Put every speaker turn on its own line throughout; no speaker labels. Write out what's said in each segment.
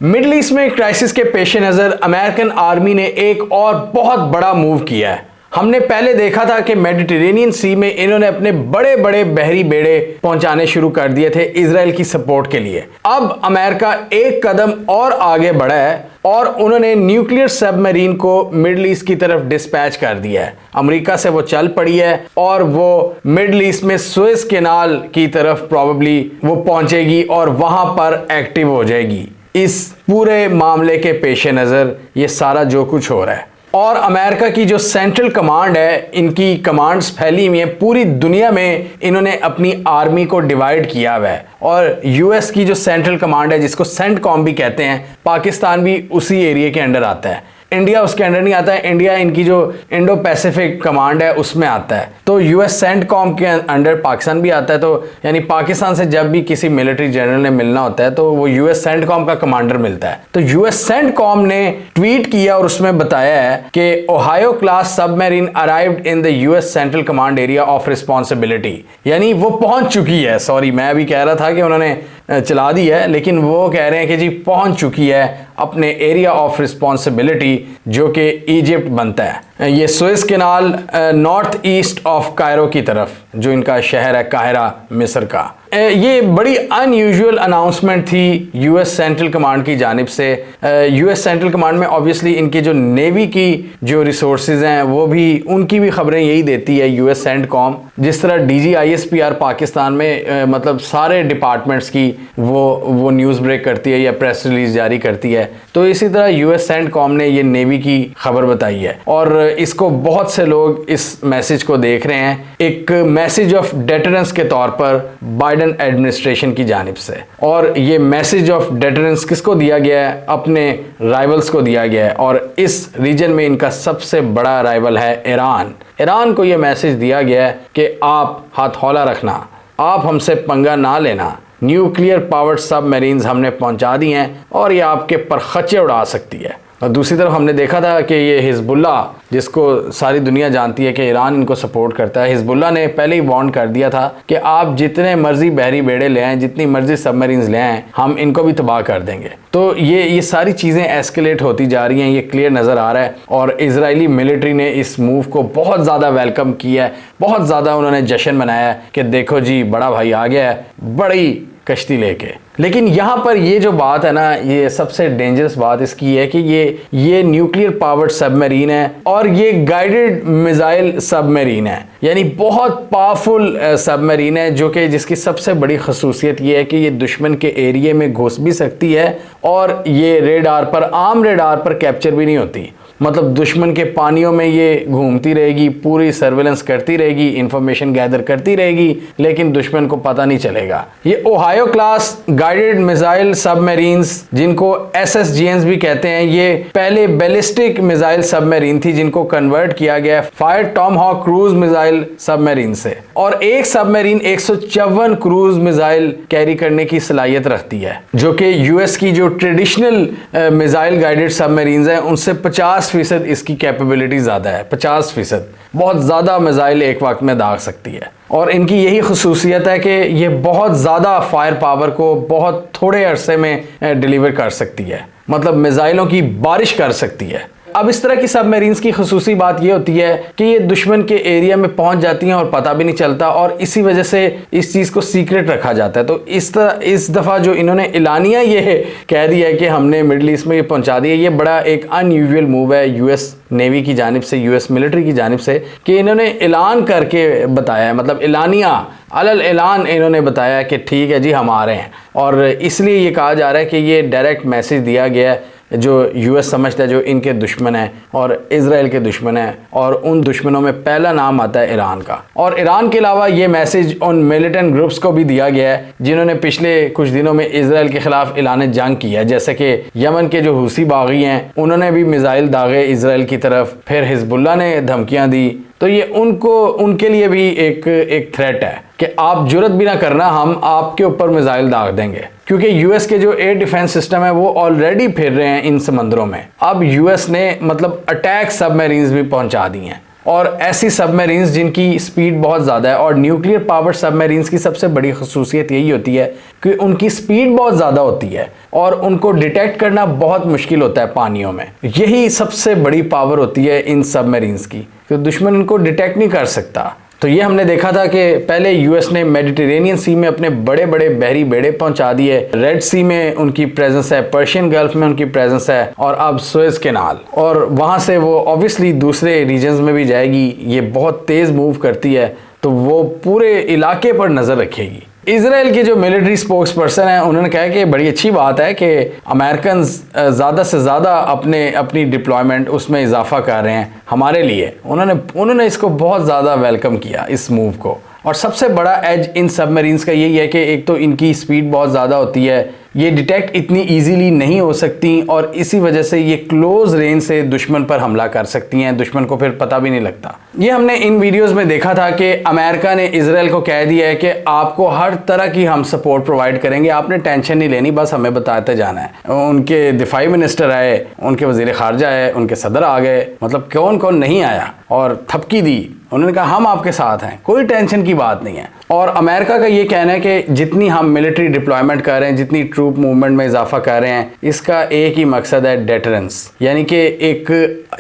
Middle east में crisis के पेश नज़र अमेरिकन आर्मी ने एक और बहुत बड़ा मूव किया है। हमने पहले देखा था कि मेडिटेरेनियन सी में इन्होंने अपने बड़े बड़े बहरी बेड़े पहुंचाने शुरू कर दिए थे इजराइल की सपोर्ट के लिए। अब अमेरिका एक कदम और आगे बढ़ा है और उन्होंने न्यूक्लियर सबमरीन को मिडिल ईस्ट की तरफ डिस्पैच कर दिया है। अमेरिका से वो चल पड़ी है और वो मिडिल ईस्ट में सुएज कैनाल की तरफ प्रॉबेबली वो पहुंचेगी और वहां पर एक्टिव हो जाएगी। इस पूरे मामले के पेश नज़र ये सारा जो कुछ हो रहा है और अमेरिका की जो सेंट्रल कमांड है, इनकी कमांड्स फैली हुई हैं पूरी दुनिया में। इन्होंने अपनी आर्मी को डिवाइड किया हुआ है और यूएस की जो सेंट्रल कमांड है, जिसको सेंटकॉम भी कहते हैं, पाकिस्तान भी उसी एरिया के अंडर आता है। इंडिया उसके अंडर नहीं आता है। इंडिया इनकी जो इंडो पैसिफिक कमांड है उसमें आता है। तो यूएस सेंटकॉम के अंडर पाकिस्तान भी आता है। तो यानी पाकिस्तान से जब भी किसी मिलिट्री जनरल ने मिलना होता है तो वो यूएस सेंटकॉम का कमांडर मिलता है। तो यूएस सेंटकॉम ने ट्वीट किया और उसमें बताया है कि Ohio class submarine arrived in the US central command area of responsibility, यानी वो पहुंच चुकी है। सॉरी, मैं अभी कह रहा था कि उन्होंने चला दी है, लेकिन वो कह रहे हैं कि जी पहुंच चुकी है अपने एरिया ऑफ रिस्पॉन्सिबिलिटी, जो कि इजिप्ट बनता है। ये Suez canal north east of Cairo की तरफ, जो इनका शहर है काहिरा मिस्र का। ये बड़ी अनयूजुअल अनाउंसमेंट थी यूएस सेंट्रल कमांड की जानिब से। यूएस सेंट्रल कमांड में ऑब्वियसली इनकी जो नेवी की जो रिसोर्सेज हैं वो भी, उनकी भी खबरें यही देती है यूएस सेंटकॉम। जिस तरह DGISPR पाकिस्तान में मतलब सारे डिपार्टमेंट्स की वो न्यूज़ ब्रेक करती है या प्रेस रिलीज जारी करती है, तो इसी तरह यूएस सेंटकॉम ने ये नेवी की खबर बताई है और इसको बहुत से लोग इस मैसेज को देख रहे हैं एक मैसेज ऑफ डेटरेंस के तौर पर बाइडेन एडमिनिस्ट्रेशन की जानिब से। और ये मैसेज ऑफ डेटरेंस किसको दिया गया है? अपने राइवल्स को दिया गया है और इस रीजन में इनका सबसे बड़ा राइवल है ईरान। ईरान को ये मैसेज दिया गया है कि आप हाथ हौला रखना, आप हमसे पंगा ना लेना, न्यूक्लियर पावर्ड सबमरीन्स हमने पहुंचा दी हैं और ये आपके परखच्चे उड़ा सकती है। और दूसरी तरफ हमने देखा था कि ये हिजबुल्ला, जिसको सारी दुनिया जानती है कि ईरान इनको सपोर्ट करता है, हिजबुल्ला ने पहले ही वार्न कर दिया था कि आप जितने मर्जी बहरी बेड़े ले आएँ, जितनी मर्जी सबमरीन्स ले आएँ, हम इनको भी तबाह कर देंगे। तो ये सारी चीज़ें एस्केलेट होती जा रही हैं, ये क्लियर नज़र आ रहा है। और इजरायली मिलिट्री ने इस मूव को बहुत ज़्यादा वेलकम किया है, बहुत ज़्यादा उन्होंने जश्न मनाया है कि देखो जी बड़ा भाई आ गया है बड़ी कश्ती लेके। लेकिन यहाँ पर ये जो बात है ना, ये सबसे डेंजरस बात इसकी है कि ये न्यूक्लियर पावर्ड सबमरीन है और ये गाइडेड मिसाइल सबमरीन है, यानी बहुत पावरफुल सबमरीन है, जो कि जिसकी सबसे बड़ी खसूसियत ये है कि ये दुश्मन के एरिया में घुस भी सकती है और ये रेडार पर, आम रेडार पर कैप्चर भी नहीं होती। मतलब दुश्मन के पानियों में ये घूमती रहेगी, पूरी सर्वेलेंस करती रहेगी, इंफॉर्मेशन गैदर करती रहेगी, लेकिन दुश्मन को पता नहीं चलेगा। ये Ohio class guided missile submarines, जिनको SSGNs भी कहते हैं, ये पहले बैलिस्टिक मिसाइल सबमरीन थी जिनको कन्वर्ट किया गया fire Tomahawk cruise missile submarine से। और एक सबमरीन 154 क्रूज मिसाइल कैरी करने की सलाहियत रखती है, जो कि यूएस की जो ट्रेडिशनल मिसाइल गाइडेड सबमरीन्स हैं उनसे 50% इसकी कैपेबिलिटी ज़्यादा है। 50%, बहुत ज़्यादा मिसाइल एक वक्त में दाग सकती है। और इनकी यही खसूसियत है कि ये बहुत ज़्यादा फायर पावर को बहुत थोड़े अरसे में डिलीवर कर सकती है, मतलब मिसाइलों की बारिश कर सकती है। अब इस तरह की सबमरीन्स की खसूसी बात ये होती है कि ये दुश्मन के एरिया में पहुंच जाती हैं और पता भी नहीं चलता, और इसी वजह से इस चीज़ को सीक्रेट रखा जाता है। तो इस दफ़ा जो इन्होंने एलानिया ये कह दिया है कि हमने मिडिल ईस्ट में ये पहुंचा दिया, ये बड़ा एक अनयूजुअल मूव है यूएस नेवी की जानिब से, यूएस मिलिट्री की जानिब से, कि इन्होंने ऐलान करके बताया है, मतलब एलानिया अलल ऐलान इन्होंने बताया कि ठीक है जी हम आ रहे हैं। और इसलिए ये कहा जा रहा है कि ये डायरेक्ट मैसेज दिया गया है जो यूएस समझता है जो इनके दुश्मन है और इजराइल के दुश्मन है, और उन दुश्मनों में पहला नाम आता है ईरान का। और ईरान के अलावा ये मैसेज उन मिलिटेंट ग्रुप्स को भी दिया गया है जिन्होंने पिछले कुछ दिनों में इजराइल के खिलाफ ऐलान जंग किया है, जैसे कि यमन के जो हुसी बागी हैं उन्होंने भी मिसाइल दागे इजराइल की तरफ, फिर हिजबुल्ला ने धमकियाँ दी। तो ये उनके लिए भी एक थ्रेट है कि आप जुर्रत भी ना करना, हम आपके ऊपर मिसाइल दाग देंगे, क्योंकि यूएस के जो एयर डिफेंस सिस्टम है वो ऑलरेडी फिर रहे हैं इन समंदरों में। अब यूएस ने मतलब अटैक सबमरीन्स भी पहुंचा दी हैं। और ऐसी सबमरीन्स जिनकी स्पीड बहुत ज़्यादा है। और न्यूक्लियर पावर्ड सबमरीन्स की सबसे बड़ी खसूसियत यही होती है कि उनकी स्पीड बहुत ज़्यादा होती है और उनको डिटेक्ट करना बहुत मुश्किल होता है पानियों में। यही सबसे बड़ी पावर होती है इन सबमरीन्स की कि दुश्मन इनको डिटेक्ट नहीं कर सकता। तो ये हमने देखा था कि पहले यूएस ने मेडिटेरेनियन सी में अपने बड़े बड़े बहरी बेड़े पहुंचा दिए, रेड सी में उनकी प्रेजेंस है, पर्शियन गल्फ में उनकी प्रेजेंस है और अब सुएज कैनाल, और वहां से वो ऑब्वियसली दूसरे रीजन्स में भी जाएगी। ये बहुत तेज मूव करती है तो वो पूरे इलाके पर नजर रखेगी। इजराइल के जो मिलिट्री स्पोक्स पर्सन है उन्होंने कहा कि बड़ी अच्छी बात है कि अमेरिकन ज़्यादा से ज़्यादा अपनी डिप्लॉयमेंट उसमें इजाफा कर रहे हैं हमारे लिए। उन्होंने इसको बहुत ज़्यादा वेलकम किया इस मूव को। और सबसे बड़ा एज इन सबमरीन्स का यही है कि एक तो इनकी स्पीड बहुत ज़्यादा होती है, ये डिटेक्ट इतनी इजीली नहीं हो सकती और इसी वजह से ये क्लोज रेंज से दुश्मन पर हमला कर सकती हैं, दुश्मन को फिर पता भी नहीं लगता। ये हमने इन वीडियोस में देखा था कि अमेरिका ने इजराइल को कह दिया है कि आपको हर तरह की हम सपोर्ट प्रोवाइड करेंगे, आपने टेंशन नहीं लेनी, बस हमें बताते जाना है। उनके दिफाई मिनिस्टर आए, उनके वजीर खारजा आए, उनके सदर आ गए, मतलब कौन कौन नहीं आया और थपकी दी। उन्होंने कहा हम आपके साथ हैं, कोई टेंशन की बात नहीं है। और अमेरिका का ये कहना है कि जितनी हम मिलिट्री डिप्लॉयमेंट कर रहे हैं, जितनी ट्रूप मूवमेंट में इजाफा कर रहे हैं, इसका एक ही मकसद है डेटरेंस, यानी कि एक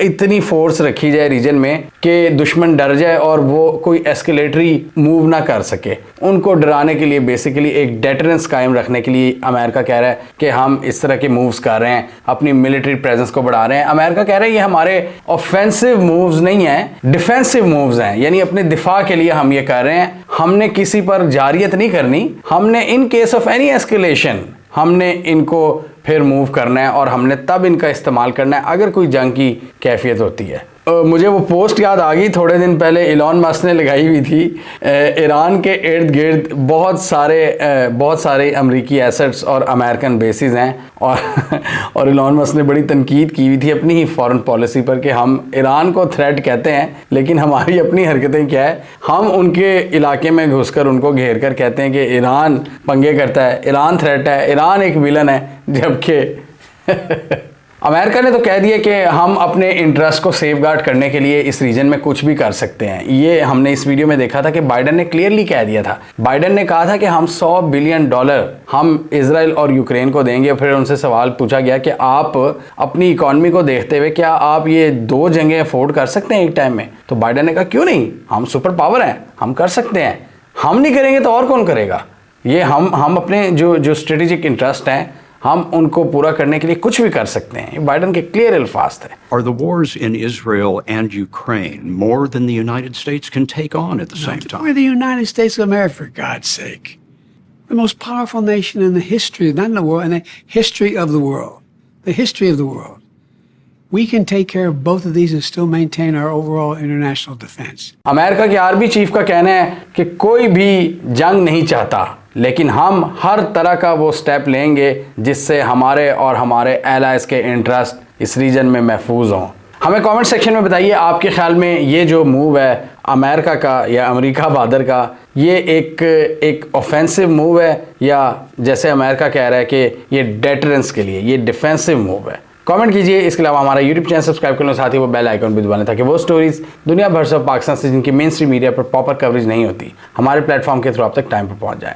इतनी फोर्स रखी जाए रीजन में कि दुश्मन डर जाए और वो कोई एस्केलेटरी मूव ना कर सके। उनको डराने के लिए बेसिकली एक डेटरेंस कायम रखने के लिए अमेरिका कह रहा है कि हम इस तरह के मूव्स कर रहे हैं, अपनी मिलिट्री प्रेजेंस को बढ़ा रहे हैं। अमेरिका कह रहा है ये हमारे ऑफेंसिव मूव्स नहीं है, डिफेंसिव मूव्स हैं, यानी अपने दिफा के लिए हम ये कर रहे हैं। हमने किसी पर जारियत नहीं करनी, हमने in case of any escalation हमने इनको फिर मूव करना है और हमने तब इनका इस्तेमाल करना है अगर कोई जंग की कैफियत होती है। मुझे वो पोस्ट याद आ गई, थोड़े दिन पहले इलॉन मस्क ने लगाई हुई थी। ईरान के इर्द गिर्द बहुत सारे अमेरिकी एसेट्स और अमेरिकन बेसिस हैं और इलॉन मस्क ने बड़ी तनकीद की हुई थी अपनी ही फॉरेन पॉलिसी पर कि हम ईरान को थ्रेट कहते हैं लेकिन हमारी अपनी हरकतें क्या है, हम उनके इलाके में घुसकर उनको घेर कर कहते हैं कि ईरान पंगे करता है, ईरान थ्रेट है, ईरान एक विलन है, जबकि अमेरिका ने तो कह दिया कि हम अपने इंटरेस्ट को सेफगार्ड करने के लिए इस रीजन में कुछ भी कर सकते हैं। ये हमने इस वीडियो में देखा था कि बाइडन ने क्लियरली कह दिया था। बाइडन ने कहा था कि हम $100 बिलियन हम इजराइल और यूक्रेन को देंगे। फिर उनसे सवाल पूछा गया कि आप अपनी इकॉनमी को देखते हुए क्या आप ये 2 जंगें अफोर्ड कर सकते हैं एक टाइम में? तो बाइडन ने कहा क्यों नहीं, हम सुपर पावर हैं, हम कर सकते हैं, हम नहीं करेंगे तो और कौन करेगा। ये हम अपने जो स्ट्रेटेजिक इंटरेस्ट हैं हम उनको पूरा करने के लिए कुछ भी कर सकते हैं। बाइडन के क्लियर अल्फाज थे।
Are the wars in Israel and Ukraine more than the United States can take on at the same time?
We're the United States of America, for God's sake. The most powerful nation in the history, not in the world, in the history of the world. The history of the world. We can take care of both of these and still maintain our overall international defense.
America के army chief का कहना है कि कोई भी जंग नहीं चाहता, लेकिन हम हर तरह का वो स्टेप लेंगे जिससे हमारे और हमारे एलाइज के इंटरेस्ट इस रीजन में महफूज हों। हमें कमेंट सेक्शन में बताइए आपके ख्याल में ये जो मूव है अमेरिका का या अमेरिका बहादुर का, ये एक ऑफेंसिव मूव है या जैसे अमेरिका कह रहा है कि ये डेटरेंस के लिए ये डिफेंसिव मूव है। कमेंट कीजिए। इसके अलावा हमारा यूट्यूब चैनल सब्सक्राइब कर लो, साथ ही वो बेल आइकन भी दबाएं ताकि वो स्टोरीज दुनिया भर से पाकिस्तान से जिनकी मेन स्ट्रीम मीडिया पर प्रॉपर कवरेज नहीं होती हमारे प्लेटफॉर्म के थ्रू आप तक टाइम पर पहुंच जाए।